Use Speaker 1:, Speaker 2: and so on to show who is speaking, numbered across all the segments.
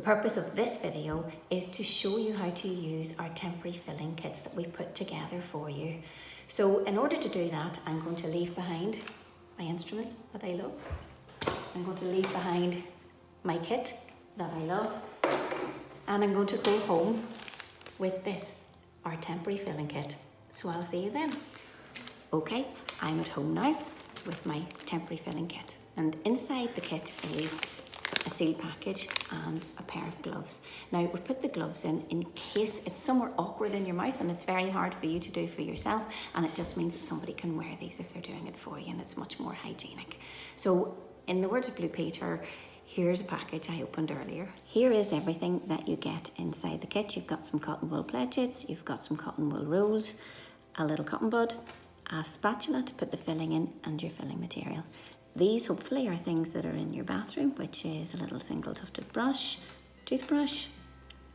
Speaker 1: purpose of this video is to show you how to use our temporary filling kits that we put together for you. So in order to do that, I'm going to leave behind my instruments that I love. I'm going to leave behind my kit that I love. And I'm going to go home with this, our temporary filling kit. So I'll see you then. Okay, I'm at home now with my temporary filling kit. And inside the kit is a sealed package and a pair of gloves. Now we put the gloves in case it's somewhere awkward in your mouth and it's very hard for you to do for yourself, and it just means that somebody can wear these if they're doing it for you, and it's much more hygienic. So in the words of Blue Peter, here's a package I opened earlier. Here is everything that you get inside the kit. You've got some cotton wool pledgets, you've got some cotton wool rolls, a little cotton bud, a spatula to put the filling in, and your filling material. These hopefully are things that are in your bathroom, which is a little single tufted brush, toothbrush,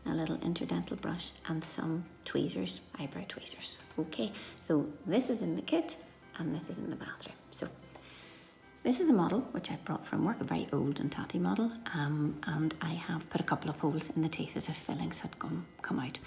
Speaker 1: a little interdental brush, and some tweezers, eyebrow tweezers. Okay, so this is in the kit and this is in the bathroom. So this is a model which I brought from work, a very old and tatty model, and I have put a couple of holes in the teeth as if fillings had come out.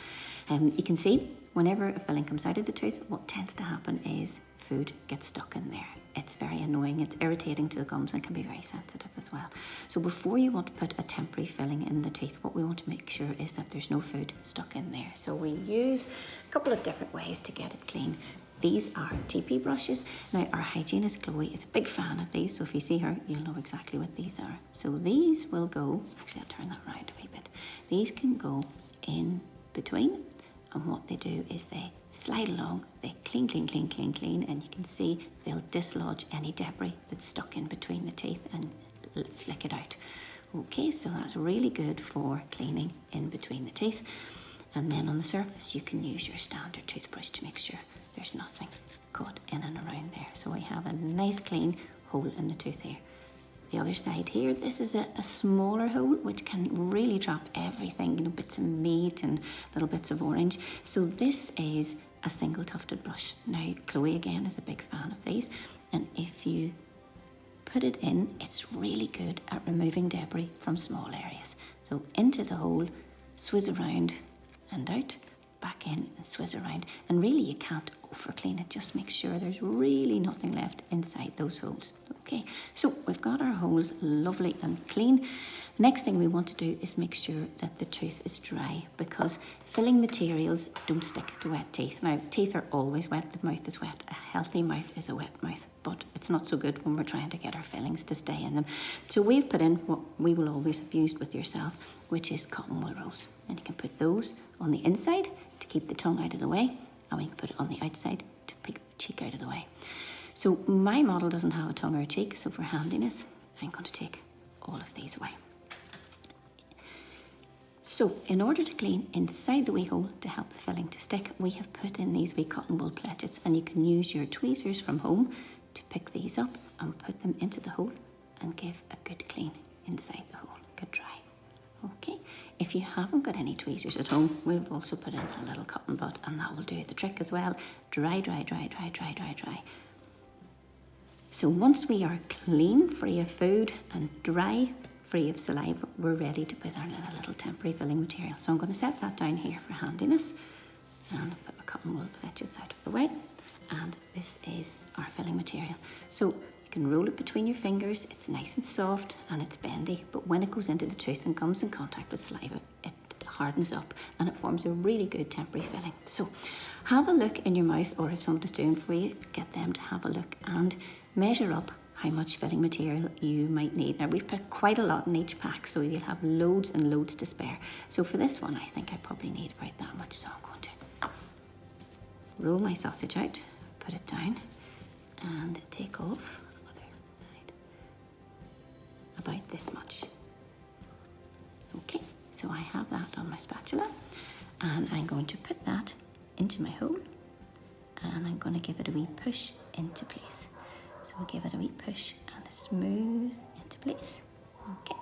Speaker 1: You can see whenever a filling comes out of the tooth, what tends to happen is food gets stuck in there. It's very annoying, it's irritating to the gums and can be very sensitive as well. So before you want to put a temporary filling in the teeth, what we want to make sure is that there's no food stuck in there. So we use a couple of different ways to get it clean. These are TP brushes. Now our hygienist Chloe is a big fan of these, so if you see her, you'll know exactly what these are. So these will go, actually I'll turn that around a wee bit. These can go in between, and what they do is they slide along, they clean, and you can see they'll dislodge any debris that's stuck in between the teeth and flick it out. Okay, so that's really good for cleaning in between the teeth. And then on the surface, you can use your standard toothbrush to make sure there's nothing caught in and around there. So we have a nice clean hole in the tooth here. The other side here, this is a smaller hole which can really trap everything, bits of meat and little bits of orange. So this is a single tufted brush. Now Chloe again is a big fan of these, and if you put it in, it's really good at removing debris from small areas. So into the hole, swizz around and out, back in and swizz around, and really you can't over clean it, just make sure there's really nothing left inside those holes. Okay, so we've got our holes lovely and clean. Next thing we want to do is make sure that the tooth is dry, because filling materials don't stick to wet teeth. Now teeth are always wet, the mouth is wet, a healthy mouth is a wet mouth, but it's not so good when we're trying to get our fillings to stay in them. So we've put in what we will always have used with yourself, which is cotton wool rolls, and you can put those on the inside to keep the tongue out of the way, and we can put it on the outside to pick the cheek out of the way. So my model doesn't have a tongue or a cheek, so for handiness, I'm going to take all of these away. So in order to clean inside the wee hole to help the filling to stick, we have put in these wee cotton wool pledgets, and you can use your tweezers from home to pick these up and put them into the hole and give a good clean inside the hole, good dry. Okay, if you haven't got any tweezers at home, we've also put in a little cotton bud, and that will do the trick as well. Dry. So once we are clean, free of food, and dry, free of saliva, we're ready to put our little temporary filling material. So I'm going to set that down here for handiness, and put my cotton wool pledgets out of the way. And this is our filling material. So you can roll it between your fingers, it's nice and soft and it's bendy, but when it goes into the tooth and comes in contact with saliva, it hardens up and it forms a really good temporary filling. So have a look in your mouth, or if somebody's doing for you, get them to have a look and measure up how much filling material you might need. Now we've put quite a lot in each pack, so you'll have loads and loads to spare. So for this one, I think I probably need about that much, so I'm going to roll my sausage out, put it down, and take off the other side about this much. Okay, so I have that on my spatula, and I'm going to put that into my hole, and I'm going to give it a wee push into place. So we'll give it a wee push and a smooth into place. Okay,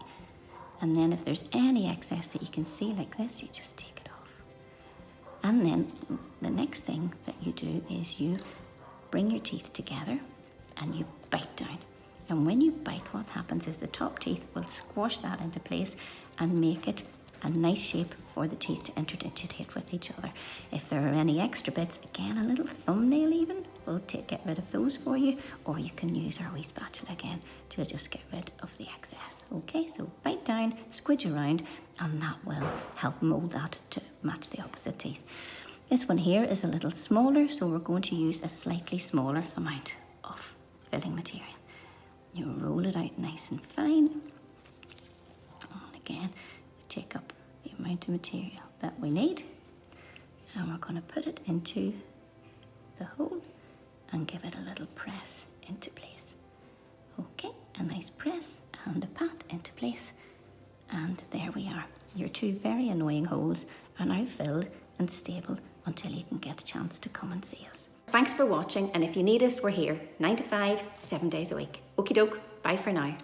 Speaker 1: and then if there's any excess that you can see like this, you just take it off. And then the next thing that you do is you bring your teeth together and you bite down. And when you bite, what happens is the top teeth will squash that into place and make it a nice shape for the teeth to interdigitate with each other. If there are any extra bits, again, a little thumbnail even, we'll get rid of those for you, or you can use our wee spatula again to just get rid of the excess. Okay, so bite down, squidge around, and that will help mould that to match the opposite teeth. This one here is a little smaller, so we're going to use a slightly smaller amount of filling material. You roll it out nice and fine, and again, take up the amount of material that we need, and we're going to put it into the hole and give it a little press into place. Okay, a nice press and a pat into place, and there we are. Your two very annoying holes are now filled and stable until you can get a chance to come and see us. Thanks for watching, and if you need us, we're here 9 to 5, 7 days a week. Okie doke, bye for now.